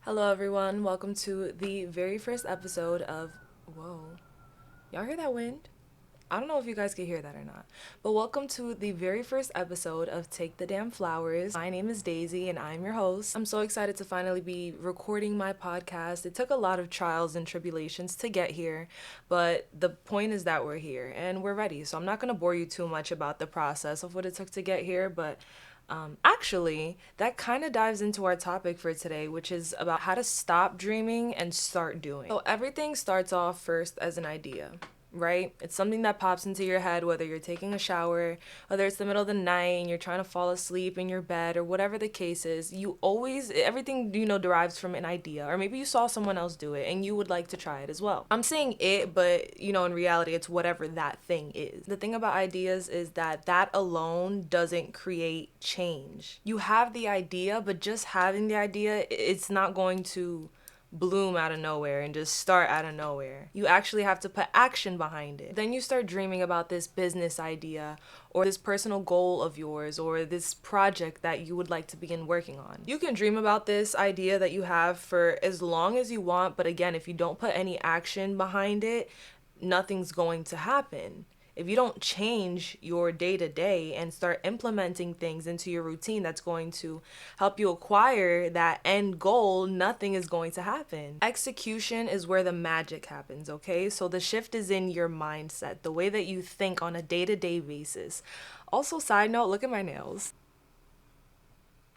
Hello, everyone. Welcome to the very first episode of. Whoa. Y'all hear that wind? I don't know if you guys can hear that or not. But welcome to the very first episode of Take the Damn Flowers. My name is Daisy and I'm your host. I'm so excited to finally be recording my podcast. It took a lot of trials and tribulations to get here, but the point is that we're here and we're ready. So I'm not going to bore you too much about the process of what it took to get here, but actually, that kind of dives into our topic for today, which is about how to stop dreaming and start doing. So, everything starts off first as an idea, right? It's something that pops into your head, whether you're taking a shower, whether it's the middle of the night and you're trying to fall asleep in your bed, or whatever the case is. Everything, derives from an idea, or maybe you saw someone else do it and you would like to try it as well. I'm saying it, but in reality, it's whatever that thing is. The thing about ideas is that alone doesn't create change. You have the idea, but just having the idea, it's not going to bloom out of nowhere and just start out of nowhere. You actually have to put action behind it. Then you start dreaming about this business idea or this personal goal of yours or this project that you would like to begin working on. You can dream about this idea that you have for as long as you want, but again, if you don't put any action behind it, nothing's going to happen. If you don't change your day to day and start implementing things into your routine that's going to help you acquire that end goal, nothing is going to happen. Execution is where the magic happens, okay? So the shift is in your mindset, the way that you think on a day to day basis. Also, side note, look at my nails.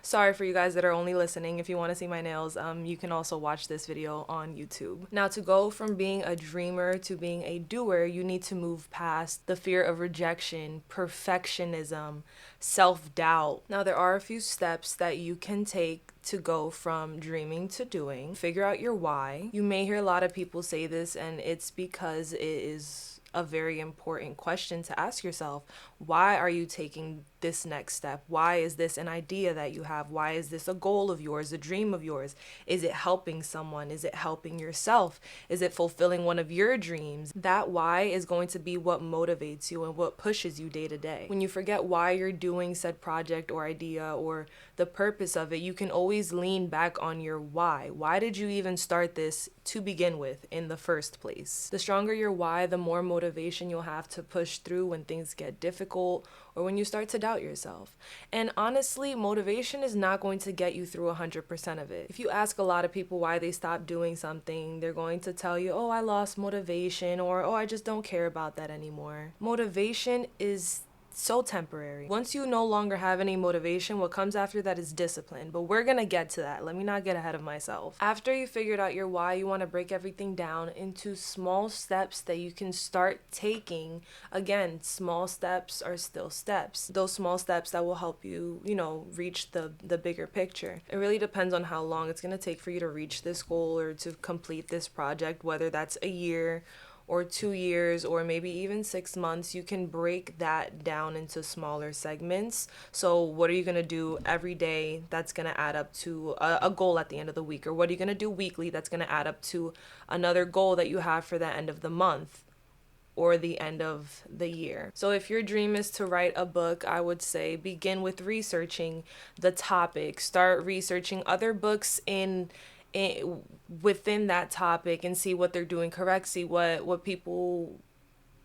Sorry for you guys that are only listening. If you want to see my nails, you can also watch this video on YouTube. Now, to go from being a dreamer to being a doer, you need to move past the fear of rejection, perfectionism, self-doubt. Now, there are a few steps that you can take to go from dreaming to doing. Figure out your why. You may hear a lot of people say this, and it's because it is a very important question to ask yourself. Why are you taking this next step? Why is this an idea that you have? Why is this a goal of yours, a dream of yours? Is it helping someone? Is it helping yourself? Is it fulfilling one of your dreams? That why is going to be what motivates you and what pushes you day to day. When you forget why you're doing said project or idea or the purpose of it, you can always lean back on your why. Why did you even start this to begin with in the first place? The stronger your why, the more motivation you'll have to push through when things get difficult or when you start to doubt yourself. And honestly, motivation is not going to get you through 100% of it. If you ask a lot of people why they stopped doing something, they're going to tell you, oh, I lost motivation, or oh, I just don't care about that anymore. Motivation is so temporary. Once you no longer have any motivation, what comes after that is discipline. But we're gonna get to that. Let me not get ahead of myself. After you figured out your why, you want to break everything down into small steps that you can start taking. Again, small steps are still steps. Those small steps that will help you, reach the bigger picture. It really depends on how long it's gonna take for you to reach this goal or to complete this project, whether that's a year or 2 years or maybe even 6 months. You can break that down into smaller segments. So what are you going to do every day that's going to add up to a goal at the end of the week? Or what are you going to do weekly that's going to add up to another goal that you have for the end of the month or the end of the year? So if your dream is to write a book, I would say begin with researching the topic. Start researching other books within that topic and see what they're doing correct, see what people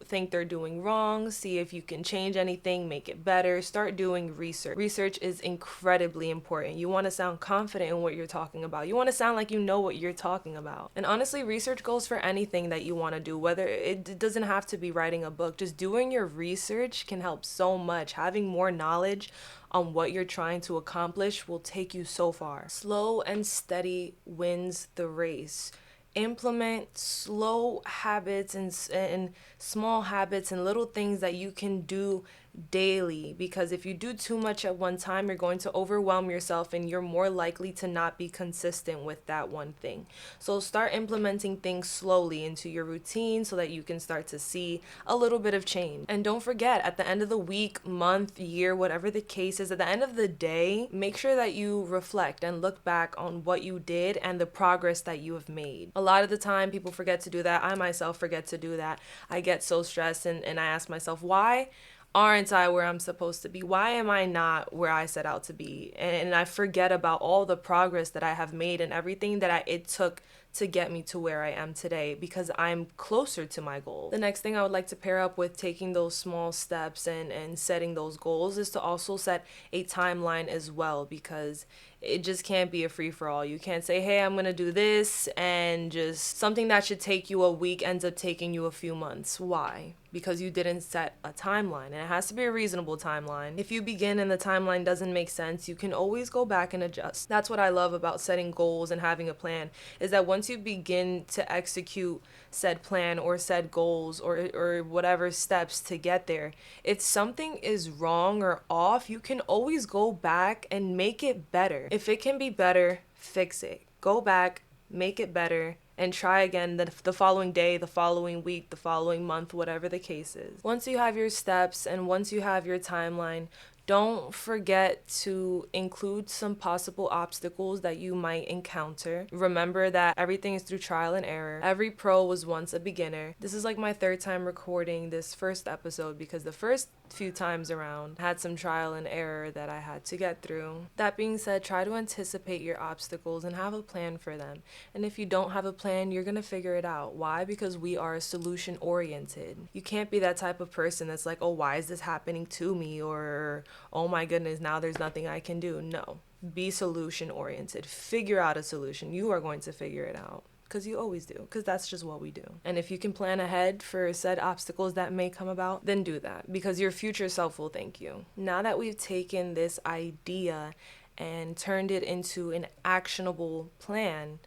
think they're doing wrong, see if you can change anything, make it better. Start doing research. Research is incredibly important. You want to sound confident in what you're talking about. You want to sound like you know what you're talking about. And honestly, research goes for anything that you want to do, whether it doesn't have to be writing a book. Just doing your research can help so much. Having more knowledge on what you're trying to accomplish will take you so far. Slow and steady wins the race. Implement slow habits and small habits and little things that you can do daily, because if you do too much at one time, you're going to overwhelm yourself and you're more likely to not be consistent with that one thing. So start implementing things slowly into your routine so that you can start to see a little bit of change. And don't forget, at the end of the week, month, year, whatever the case is, at the end of the day, make sure that you reflect and look back on what you did and the progress that you have made. A lot of the time people forget to do that. I myself forget to do that. I get so stressed and I ask myself, why aren't I where I'm supposed to be? Why am I not where I set out to be? And I forget about all the progress that I have made and everything that it took to get me to where I am today, because I'm closer to my goal. The next thing I would like to pair up with taking those small steps and setting those goals is to also set a timeline as well, because it just can't be a free for all. You can't say, hey, I'm going to do this, and just something that should take you a week ends up taking you a few months. Why? Because you didn't set a timeline, and it has to be a reasonable timeline. If you begin and the timeline doesn't make sense, you can always go back and adjust. That's what I love about setting goals and having a plan, is that once you begin to execute said plan or said goals or whatever steps to get there, if something is wrong or off, you can always go back and make it better. If it can be better, fix it. Go back, make it better, and try again the following day, the following week, the following month, whatever the case is. Once you have your steps and once you have your timeline, don't forget to include some possible obstacles that you might encounter. Remember that everything is through trial and error. Every pro was once a beginner. This is like my third time recording this first episode, because the first few times around had some trial and error that I had to get through. That being said, try to anticipate your obstacles and have a plan for them. And if you don't have a plan, you're gonna figure it out. Why? Because we are solution oriented. You can't be that type of person that's like, oh, why is this happening to me? Or, oh my goodness, now there's nothing I can do. No, be solution oriented. Figure out a solution. You are going to figure it out, because you always do, because that's just what we do. And if you can plan ahead for said obstacles that may come about, then do that, because your future self will thank you. Now that we've taken this idea and turned it into an actionable plan,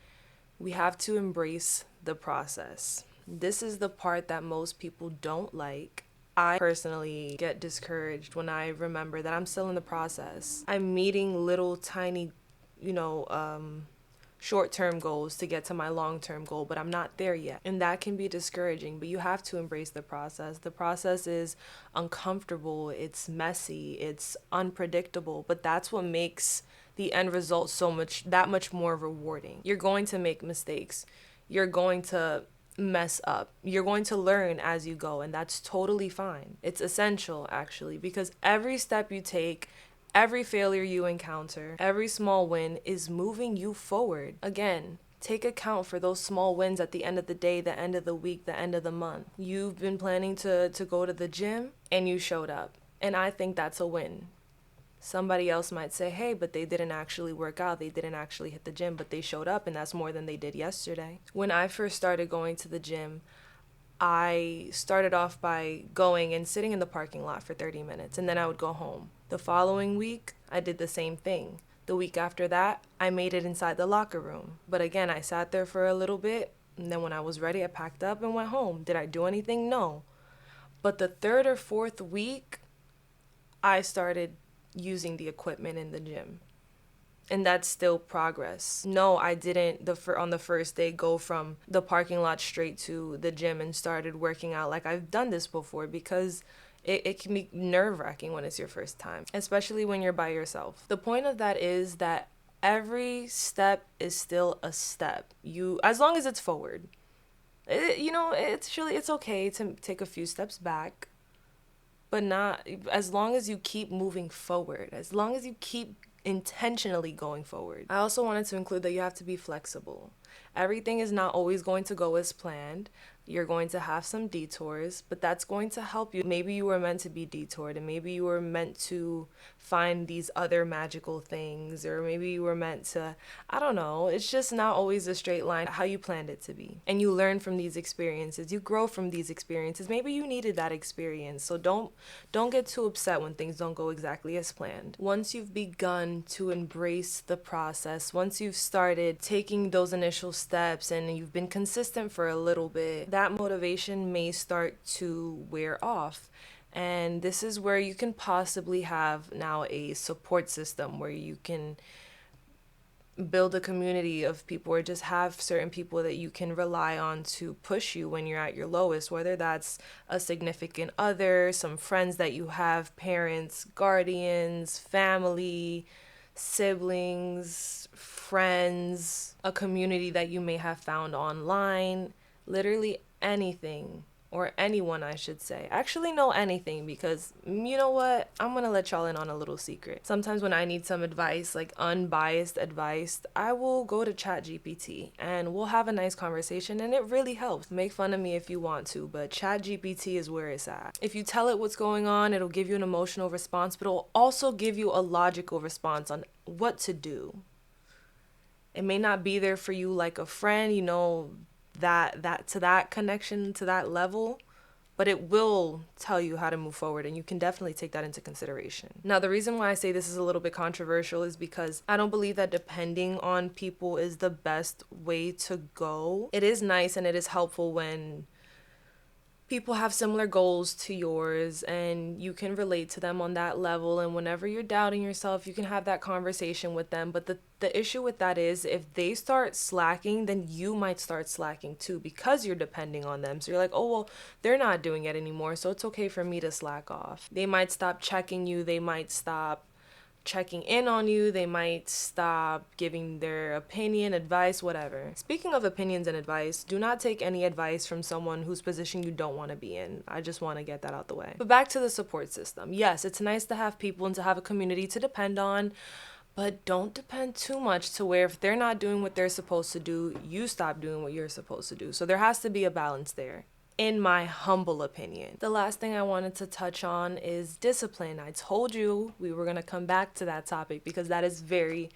we have to embrace the process. This is the part that most people don't like. I personally get discouraged when I remember that I'm still in the process. I'm meeting little tiny, short-term goals to get to my long-term goal, but I'm not there yet. And that can be discouraging, but you have to embrace the process. The process is uncomfortable, it's messy, it's unpredictable, but that's what makes the end result that much more rewarding. You're going to make mistakes. You're going to mess up. You're going to learn as you go, and that's totally fine. It's essential, actually, because every step you take, every failure you encounter, every small win is moving you forward. Again, take account for those small wins at the end of the day, the end of the week, the end of the month. You've been planning to go to the gym and you showed up. And I think that's a win. Somebody else might say, hey, but they didn't actually work out. They didn't actually hit the gym, but they showed up, and that's more than they did yesterday. When I first started going to the gym, I started off by going and sitting in the parking lot for 30 minutes, and then I would go home. The following week, I did the same thing. The week after that, I made it inside the locker room. But again, I sat there for a little bit, and then when I was ready, I packed up and went home. Did I do anything? No. But the third or fourth week, I started using the equipment in the gym. And that's still progress. No, I didn't on the first day go from the parking lot straight to the gym and started working out like I've done this before, because it can be nerve-wracking when it's your first time, especially when you're by yourself. The point of that is that every step is still a step. As long as it's forward. It's okay to take a few steps back, but not as long as you keep moving forward, as long as you keep intentionally going forward. I also wanted to include that you have to be flexible. Everything is not always going to go as planned. You're going to have some detours, but that's going to help you. Maybe you were meant to be detoured, and maybe you were meant to find these other magical things, or maybe you were meant to, I don't know. It's just not always a straight line how you planned it to be. And you learn from these experiences. You grow from these experiences. Maybe you needed that experience. So don't get too upset when things don't go exactly as planned. Once you've begun to embrace the process, once you've started taking those initial steps and you've been consistent for a little bit, that motivation may start to wear off. And this is where you can possibly have now a support system where you can build a community of people, or just have certain people that you can rely on to push you when you're at your lowest, whether that's a significant other, some friends that you have, parents, guardians, family, siblings, friends, a community that you may have found online, literally anything or anyone, I should say, actually know anything, because you know what? I'm gonna let y'all in on a little secret. Sometimes when I need some advice, like unbiased advice, I will go to ChatGPT and we'll have a nice conversation, and it really helps. Make fun of me if you want to, but ChatGPT is where it's at. If you tell it what's going on, it'll give you an emotional response, but it'll also give you a logical response on what to do. It may not be there for you like a friend, you know, that connection to that level, but it will tell you how to move forward, and you can definitely take that into consideration. Now, the reason why I say this is a little bit controversial is because I don't believe that depending on people is the best way to go. It is nice and it is helpful when people have similar goals to yours and you can relate to them on that level, and whenever you're doubting yourself, you can have that conversation with them. But the issue with that is if they start slacking, then you might start slacking too, because you're depending on them. So you're like, oh well, they're not doing it anymore, so it's okay for me to slack off. They might stop checking you, they might stop checking in on you, they might stop giving their opinion, advice, whatever. Speaking of opinions and advice, do not take any advice from someone whose position you don't want to be in. I just want to get that out the way. But back to the support system. Yes, it's nice to have people and to have a community to depend on, but don't depend too much to where if they're not doing what they're supposed to do, you stop doing what you're supposed to do. So there has to be a balance there, in my humble opinion. The last thing I wanted to touch on is discipline. I told you we were going to come back to that topic because that is very,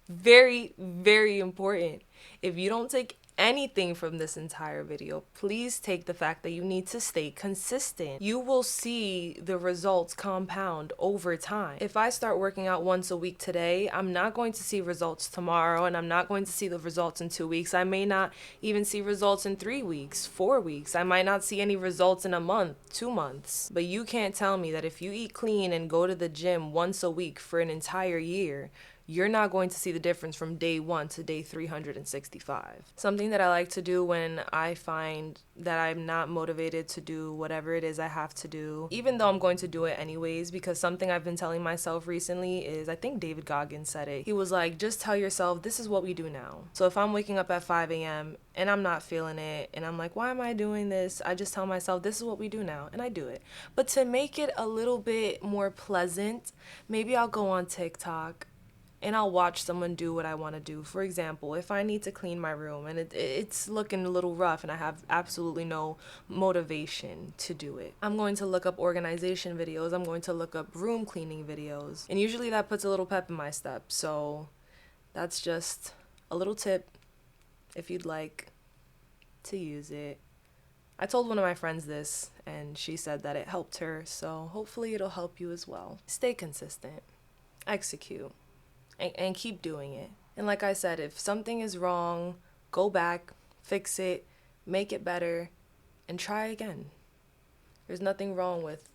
very, very important. If you don't take anything from this entire video, please take the fact that you need to stay consistent. You will see the results compound over time. If I start working out once a week today, I'm not going to see results tomorrow, and I'm not going to see the results in 2 weeks. I may not even see results in 3 weeks, 4 weeks. I might not see any results in a month, 2 months. But you can't tell me that if you eat clean and go to the gym once a week for an entire year, you're not going to see the difference from day 1 to day 365. Something that I like to do when I find that I'm not motivated to do whatever it is I have to do, even though I'm going to do it anyways, because something I've been telling myself recently is, I think David Goggins said it. He was like, just tell yourself, this is what we do now. So if I'm waking up at 5 a.m. and I'm not feeling it, and I'm like, why am I doing this? I just tell myself, this is what we do now, and I do it. But to make it a little bit more pleasant, maybe I'll go on TikTok and I'll watch someone do what I want to do. For example, if I need to clean my room and it's looking a little rough and I have absolutely no motivation to do it, I'm going to look up organization videos. I'm going to look up room cleaning videos. And usually that puts a little pep in my step. So that's just a little tip if you'd like to use it. I told one of my friends this and she said that it helped her. So hopefully it'll help you as well. Stay consistent. Execute. And keep doing it. And like I said, if something is wrong, go back, fix it, make it better, and try again. There's nothing wrong with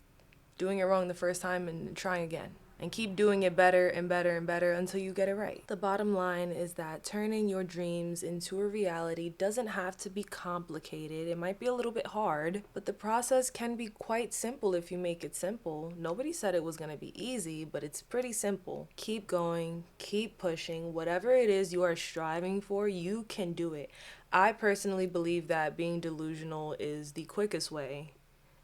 doing it wrong the first time and trying again. And keep doing it better and better and better until you get it right. The bottom line is that turning your dreams into a reality doesn't have to be complicated. It might be a little bit hard, but the process can be quite simple if you make it simple. Nobody said it was going to be easy, but it's pretty simple. Keep going, keep pushing. Whatever it is you are striving for, you can do it. I personally believe that being delusional is the quickest way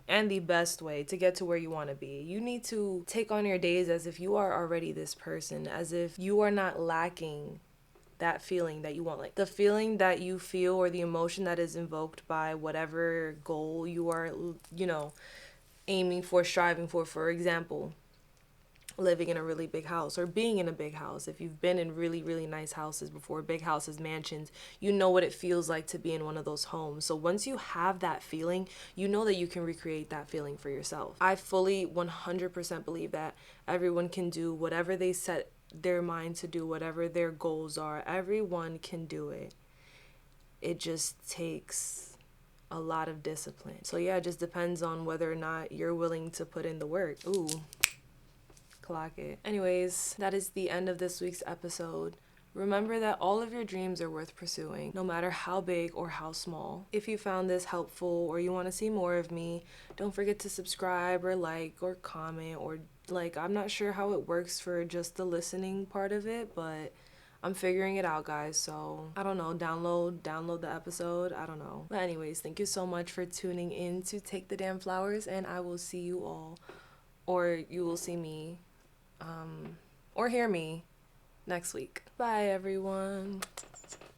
and the best way to get to where you want to be. You need to take on your days as if you are already this person, as if you are not lacking that feeling that you want. Like the feeling that you feel or the emotion that is invoked by whatever goal you are, aiming for, striving for example, living in a really big house or being in a big house. If you've been in really, really nice houses before, big houses, mansions, you know what it feels like to be in one of those homes. So once you have that feeling, you know that you can recreate that feeling for yourself. I fully 100% believe that everyone can do whatever they set their mind to do, whatever their goals are. Everyone can do it. It just takes a lot of discipline. So yeah, it just depends on whether or not you're willing to put in the work. Ooh. Clock it. Anyways, that is the end of this week's episode. Remember that all of your dreams are worth pursuing, no matter how big or how small. If you found this helpful or you want to see more of me, don't forget to subscribe or like or comment or I'm not sure how it works for just the listening part of it, but I'm figuring it out, guys. So I don't know, download the episode. I don't know. But anyways, thank you so much for tuning in to Take the Damn Flowers, and I will see you all, or you will see me, or hear me next week. Bye, everyone.